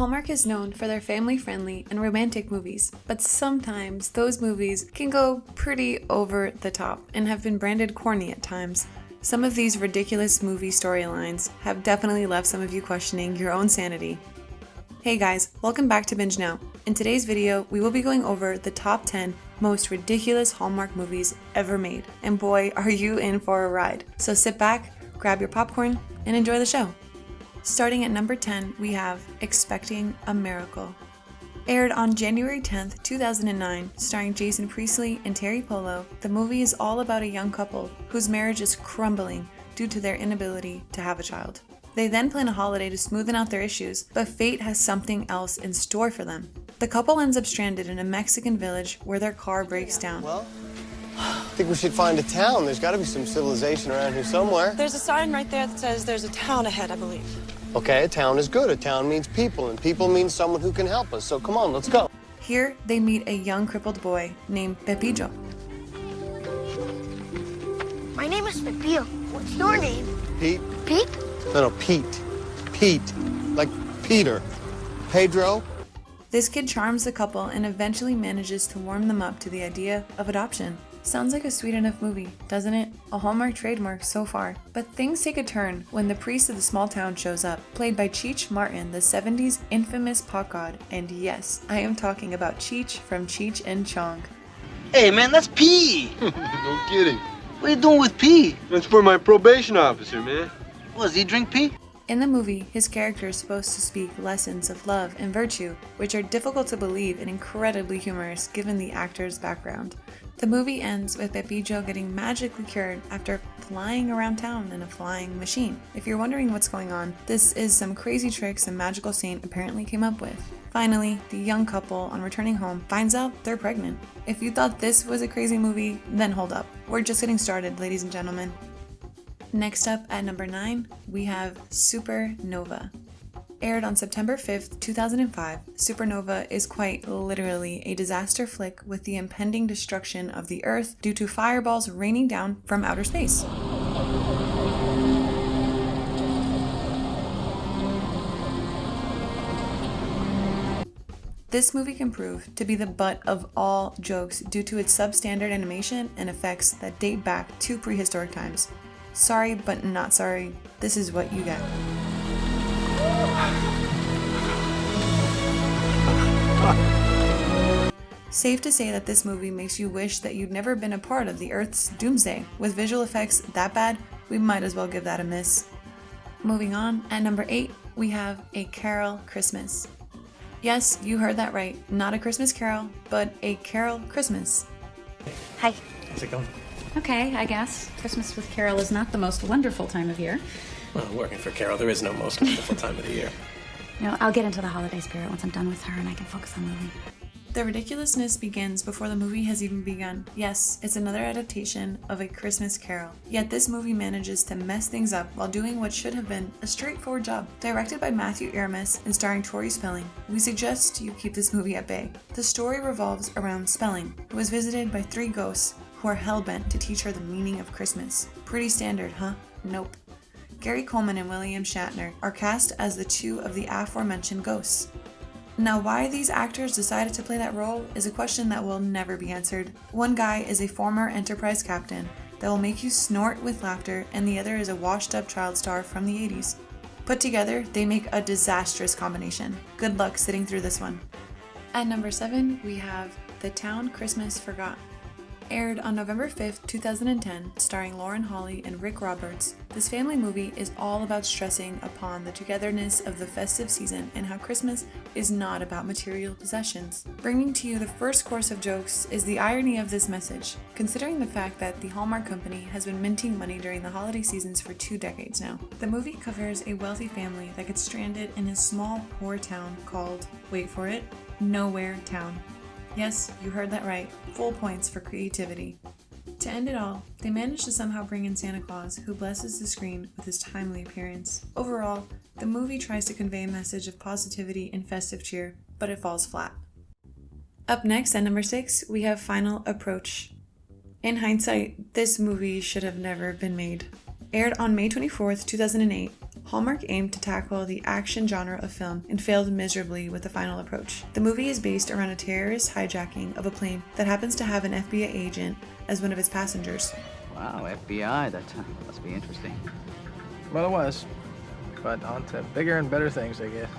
Hallmark is known for their family-friendly and romantic movies, but sometimes those movies can go pretty over the top and have been branded corny at times. Some of these ridiculous movie storylines have definitely left some of you questioning your own sanity. Hey guys, welcome back to Binge Now. In today's video, we will be going over the top 10 most ridiculous Hallmark movies ever made. And boy, are you in for a ride. So sit back, grab your popcorn, and enjoy the show. Starting at number 10, we have Expecting a Miracle. Aired on January 10th, 2009, starring Jason Priestley and Terry Polo, the movie is all about a young couple whose marriage is crumbling due to their inability to have a child. They then plan a holiday to smoothen out their issues, but fate has something else in store for them. The couple ends up stranded in a Mexican village where their car breaks down. Well, I think we should find a town. There's got to be some civilization around here somewhere. There's a sign right there that says there's a town ahead, I believe. Okay, a town is good. A town means people, and people means someone who can help us. So come on, let's go. Here, they meet a young crippled boy named Pepillo. My name is Pepillo. What's your name? Pete? Pete? No, Pete. Pete. Like Peter. Pedro? This kid charms the couple and eventually manages to warm them up to the idea of adoption. Sounds like a sweet enough movie, doesn't it? A Hallmark trademark so far. But things take a turn when the priest of the small town shows up, played by Cheech Martin, the 70s infamous pop god. And yes, I am talking about Cheech from Cheech and Chong. Hey man, that's P! No kidding. What are you doing with P? That's for my probation officer, man. What, does he drink P? In the movie, his character is supposed to speak lessons of love and virtue, which are difficult to believe and incredibly humorous given the actor's background. The movie ends with Pepillo getting magically cured after flying around town in a flying machine. If you're wondering what's going on, this is some crazy tricks a magical saint apparently came up with. Finally, the young couple, on returning home, finds out they're pregnant. If you thought this was a crazy movie, then hold up. We're just getting started, ladies and gentlemen. Next up at number 9, we have SUPERNOVA. Aired on September 5th, 2005, SUPERNOVA is quite literally a disaster flick with the impending destruction of the Earth due to fireballs raining down from outer space. This movie can prove to be the butt of all jokes due to its substandard animation and effects that date back to prehistoric times. Sorry, but not sorry. This is what you get. Safe to say that this movie makes you wish that you'd never been a part of the Earth's doomsday. With visual effects that bad, we might as well give that a miss. Moving on, at number 8, we have A Carol Christmas. Yes, you heard that right. Not A Christmas Carol, but A Carol Christmas. Hi. How's it going? Okay, I guess. Christmas with Carol is not the most wonderful time of year. Well, working for Carol, there is no most wonderful time of the year. You know, I'll get into the holiday spirit once I'm done with her and I can focus on moving. The ridiculousness begins before the movie has even begun. Yes, it's another adaptation of A Christmas Carol. Yet this movie manages to mess things up while doing what should have been a straightforward job. Directed by Matthew Aramis and starring Tori Spelling, we suggest you keep this movie at bay. The story revolves around Spelling, who is visited by 3 ghosts who are hell-bent to teach her the meaning of Christmas. Pretty standard, huh? Nope. Gary Coleman and William Shatner are cast as the 2 of the aforementioned ghosts. Now, why these actors decided to play that role is a question that will never be answered. One guy is a former Enterprise captain that will make you snort with laughter, and the other is a washed-up child star from the 80s. Put together, they make a disastrous combination. Good luck sitting through this one. At number 7, we have The Town Christmas Forgot. Aired on November 5th, 2010, starring Lauren Holly and Rick Roberts, this family movie is all about stressing upon the togetherness of the festive season and how Christmas is not about material possessions. Bringing to you the first course of jokes is the irony of this message, considering the fact that the Hallmark Company has been minting money during the holiday seasons for 2 decades now. The movie covers a wealthy family that gets stranded in a small, poor town called, wait for it, Nowhere Town. Yes, you heard that right. Full points for creativity. To end it all, they manage to somehow bring in Santa Claus, who blesses the screen with his timely appearance. Overall, the movie tries to convey a message of positivity and festive cheer, but it falls flat. Up next, at number 6, we have Final Approach. In hindsight, this movie should have never been made. Aired on May 24th, 2008, Hallmark aimed to tackle the action genre of film and failed miserably with the final approach. The movie is based around a terrorist hijacking of a plane that happens to have an FBI agent as one of its passengers. Wow, FBI, that must be interesting. Well, it was. But on to bigger and better things, I guess.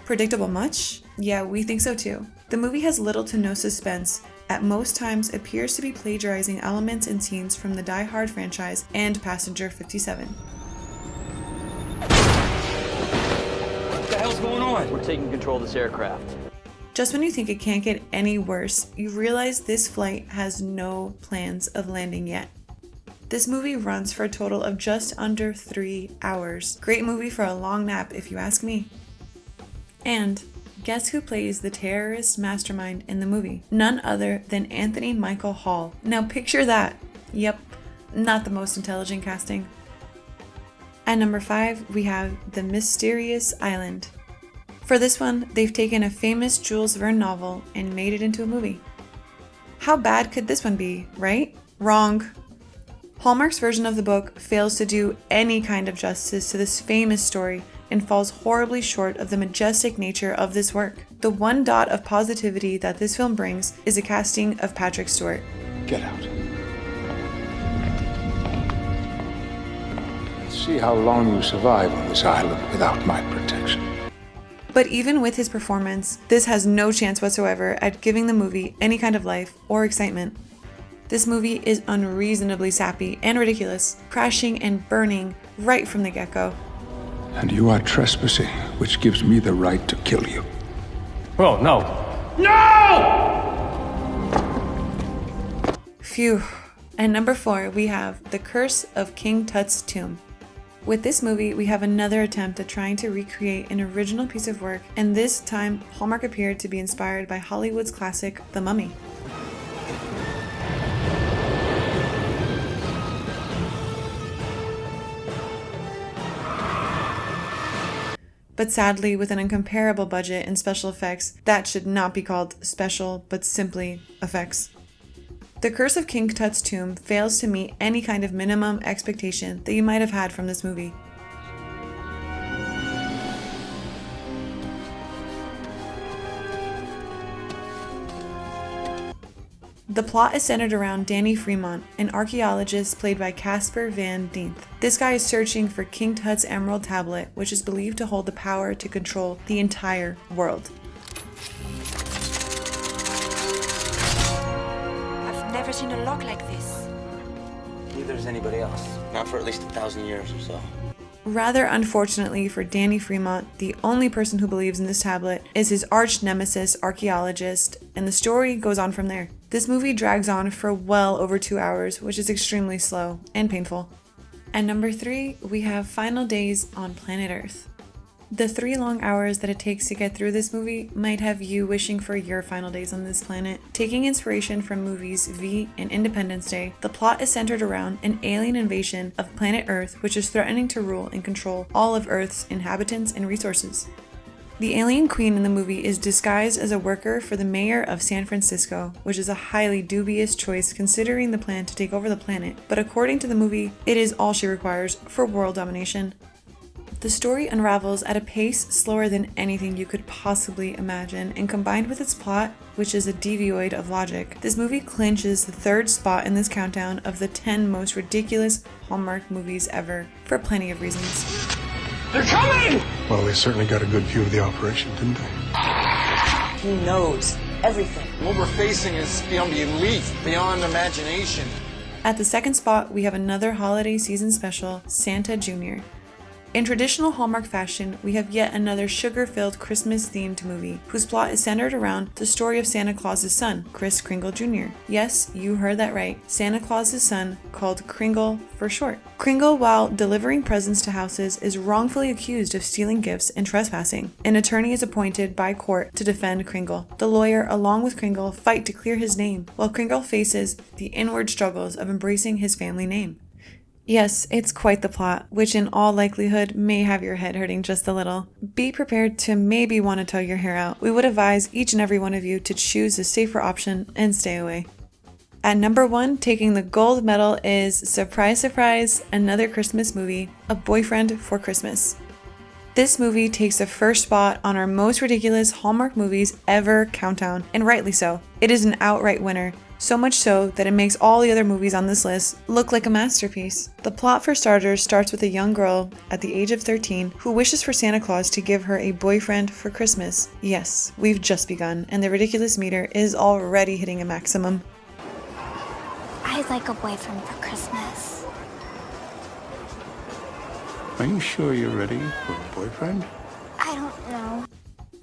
Predictable much? Yeah, we think so too. The movie has little to no suspense, at most times appears to be plagiarizing elements and scenes from the Die Hard franchise and Passenger 57. What the hell's going on? We're taking control of this aircraft. Just when you think it can't get any worse, you realize this flight has no plans of landing yet. This movie runs for a total of just under 3 hours. Great movie for a long nap if you ask me. And guess who plays the terrorist mastermind in the movie? None other than Anthony Michael Hall. Now picture that. Yep, not the most intelligent casting. At number 5, we have The Mysterious Island. For this one, they've taken a famous Jules Verne novel and made it into a movie. How bad could this one be, right? Wrong. Hallmark's version of the book fails to do any kind of justice to this famous story and falls horribly short of the majestic nature of this work. The one dot of positivity that this film brings is a casting of Patrick Stewart. Get out. Let's see how long you survive on this island without my protection. But even with his performance, this has no chance whatsoever at giving the movie any kind of life or excitement. This movie is unreasonably sappy and ridiculous, crashing and burning right from the get-go. And you are trespassing, which gives me the right to kill you. Oh, no. No! Phew. At number 4, we have The Curse of King Tut's Tomb. With this movie, we have another attempt at trying to recreate an original piece of work, and this time, Hallmark appeared to be inspired by Hollywood's classic, The Mummy. But sadly, with an incomparable budget and special effects, that should not be called special, but simply effects. The Curse of King Tut's Tomb fails to meet any kind of minimum expectation that you might have had from this movie. The plot is centered around Danny Fremont, an archaeologist played by Casper Van Dien. This guy is searching for King Tut's Emerald Tablet, which is believed to hold the power to control the entire world. I've never seen a lock like this. Neither has anybody else. Not for at least 1,000 years or so. Rather unfortunately for Danny Fremont, the only person who believes in this tablet is his arch nemesis archaeologist, and the story goes on from there. This movie drags on for well over 2 hours, which is extremely slow and painful. At number 3, we have Final Days on Planet Earth. The 3 long hours that it takes to get through this movie might have you wishing for your final days on this planet. Taking inspiration from movies V and Independence Day, the plot is centered around an alien invasion of planet Earth, which is threatening to rule and control all of Earth's inhabitants and resources. The alien queen in the movie is disguised as a worker for the mayor of San Francisco, which is a highly dubious choice considering the plan to take over the planet, but according to the movie, it is all she requires for world domination. The story unravels at a pace slower than anything you could possibly imagine, and combined with its plot, which is a devoid of logic, this movie clinches the 3rd spot in this countdown of the 10 most ridiculous Hallmark movies ever, for plenty of reasons. They're coming! Well, they certainly got a good view of the operation, didn't they? He knows everything. What we're facing is beyond belief, beyond imagination. At the 2nd spot, we have another holiday season special, Santa Jr. In traditional Hallmark fashion, we have yet another sugar-filled Christmas-themed movie, whose plot is centered around the story of Santa Claus's son, Kris Kringle Jr. Yes, you heard that right. Santa Claus's son, called Kringle for short. Kringle, while delivering presents to houses, is wrongfully accused of stealing gifts and trespassing. An attorney is appointed by court to defend Kringle. The lawyer, along with Kringle, fight to clear his name, while Kringle faces the inward struggles of embracing his family name. Yes, it's quite the plot, which in all likelihood may have your head hurting just a little. Be prepared to maybe want to tow your hair out. We would advise each and every one of you to choose a safer option and stay away. At number 1, taking the gold medal is, surprise, surprise, another Christmas movie, A Boyfriend for Christmas. This movie takes the first spot on our most ridiculous Hallmark movies ever countdown, and rightly so. It is an outright winner, so much so that it makes all the other movies on this list look like a masterpiece. The plot, for starters, starts with a young girl at the age of 13 who wishes for Santa Claus to give her a boyfriend for Christmas. Yes, we've just begun, and the ridiculous meter is already hitting a maximum. I'd like a boyfriend for Christmas. Are you sure you're ready for a boyfriend? I don't know.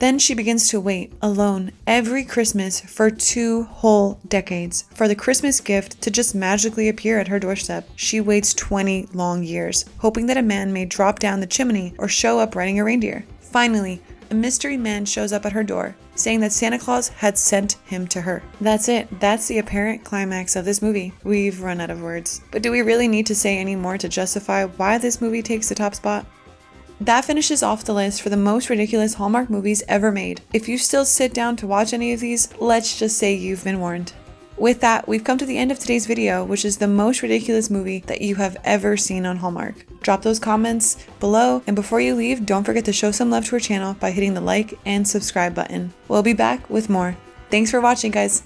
Then she begins to wait, alone, every Christmas for 2 whole decades, for the Christmas gift to just magically appear at her doorstep. She waits 20 long years, hoping that a man may drop down the chimney or show up riding a reindeer. Finally, a mystery man shows up at her door, saying that Santa Claus had sent him to her. That's it. That's the apparent climax of this movie. We've run out of words. But do we really need to say any more to justify why this movie takes the top spot? That finishes off the list for the most ridiculous Hallmark movies ever made. If you still sit down to watch any of these, let's just say you've been warned. With that, we've come to the end of today's video, which is the most ridiculous movie that you have ever seen on Hallmark. Drop those comments below, and before you leave, don't forget to show some love to our channel by hitting the like and subscribe button. We'll be back with more. Thanks for watching, guys.